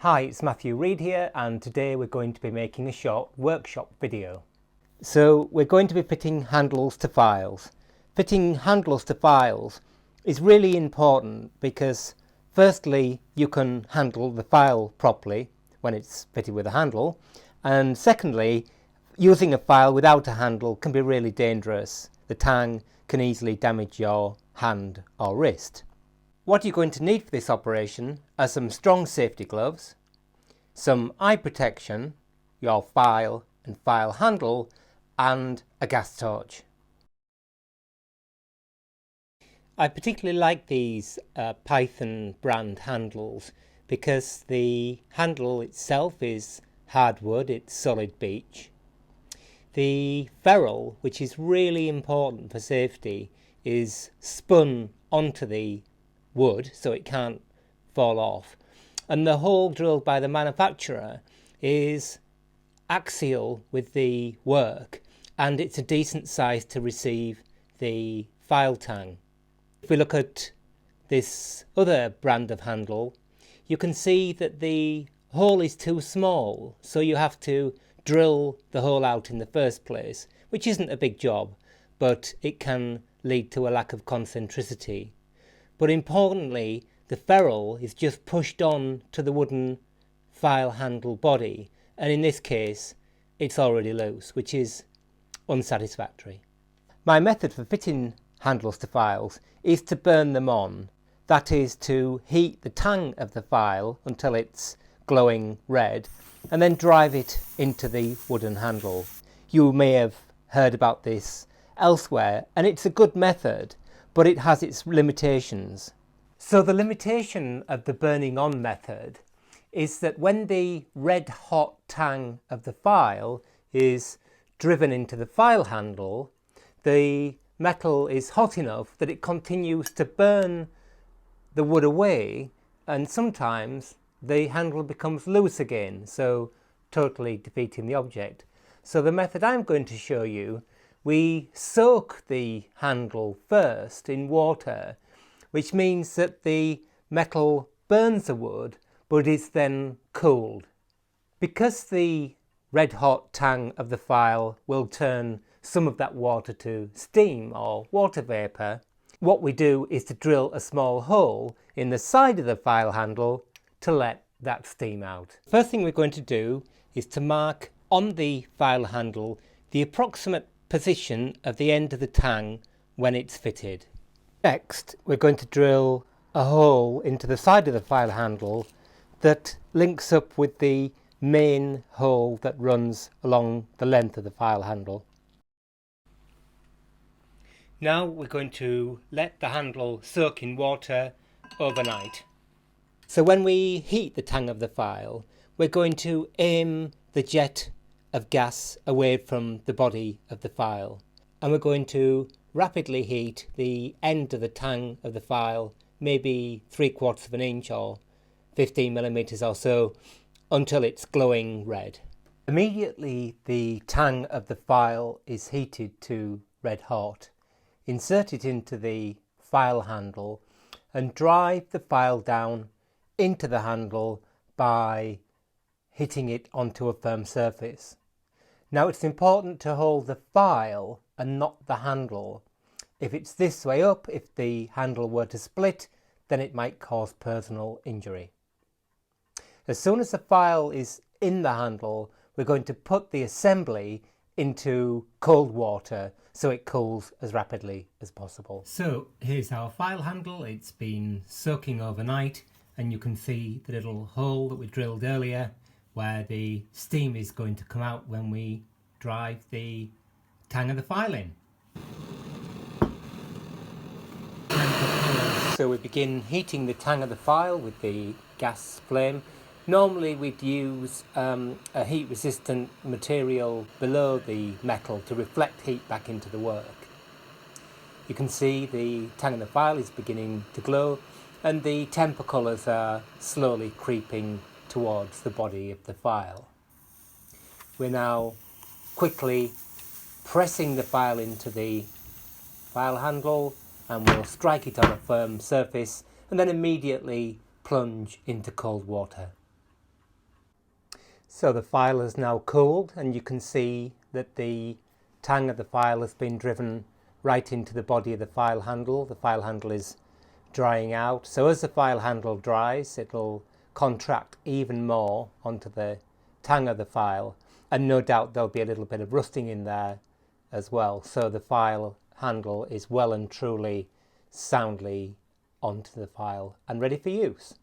Hi, it's Matthew Reed here, and today we're going to be making a short workshop video. So we're going to be fitting handles to files. Fitting handles to files is really important because firstly you can handle the file properly when it's fitted with a handle, and secondly using a file without a handle can be really dangerous. The tang can easily damage your hand or wrist. What you're going to need for this operation are some strong safety gloves, some eye protection, your file and file handle, and a gas torch. I particularly like these Python brand handles because the handle itself is hardwood, it's solid beech. The ferrule, which is really important for safety, is spun onto the wood so it can't fall off, and the hole drilled by the manufacturer is axial with the work, and it's a decent size to receive the file tang. If we look at this other brand of handle, you can see that the hole is too small, so you have to drill the hole out in the first place, which isn't a big job, but it can lead to a lack of concentricity. But importantly, the ferrule is just pushed on to the wooden file handle body, and in this case it's already loose, which is unsatisfactory. My method for fitting handles to files is to burn them on, that is to heat the tang of the file until it's glowing red and then drive it into the wooden handle. You may have heard about this elsewhere, and it's a good method, but it has its limitations. So the limitation of the burning on method is that when the red hot tang of the file is driven into the file handle, the metal is hot enough that it continues to burn the wood away, and sometimes the handle becomes loose again, so totally defeating the object. So the method I'm going to show you, we soak the handle first in water, which means that the metal burns the wood but is then cooled. Because the red hot tang of the file will turn some of that water to steam or water vapour, what we do is to drill a small hole in the side of the file handle to let that steam out. First thing we're going to do is to mark on the file handle the approximate position of the end of the tang when it's fitted. Next, we're going to drill a hole into the side of the file handle that links up with the main hole that runs along the length of the file handle. Now we're going to let the handle soak in water overnight. So when we heat the tang of the file, we're going to aim the jet of gas away from the body of the file, and we're going to rapidly heat the end of the tang of the file, maybe 3/4 of an inch or 15 millimeters or so, until it's glowing red. Immediately the tang of the file is heated to red hot. Insert it into the file handle and drive the file down into the handle by hitting it onto a firm surface. Now it's important to hold the file and not the handle. If it's this way up, if the handle were to split, then it might cause personal injury. As soon as the file is in the handle, we're going to put the assembly into cold water so it cools as rapidly as possible. So here's our file handle. It's been soaking overnight, and you can see the little hole that we drilled earlier where the steam is going to come out when we drive the tang of the file in. So we begin heating the tang of the file with the gas flame. Normally we'd use a heat resistant material below the metal to reflect heat back into the work. You can see the tang of the file is beginning to glow, and the temper colours are slowly creeping towards the body of the file. We're now quickly pressing the file into the file handle, and we'll strike it on a firm surface and then immediately plunge into cold water. So the file has now cooled, and you can see that the tang of the file has been driven right into the body of the file handle. The file handle is drying out. So as the file handle dries, it'll contract even more onto the tang of the file, and no doubt there'll be a little bit of rusting in there as well. So the file handle is well and truly soundly onto the file and ready for use.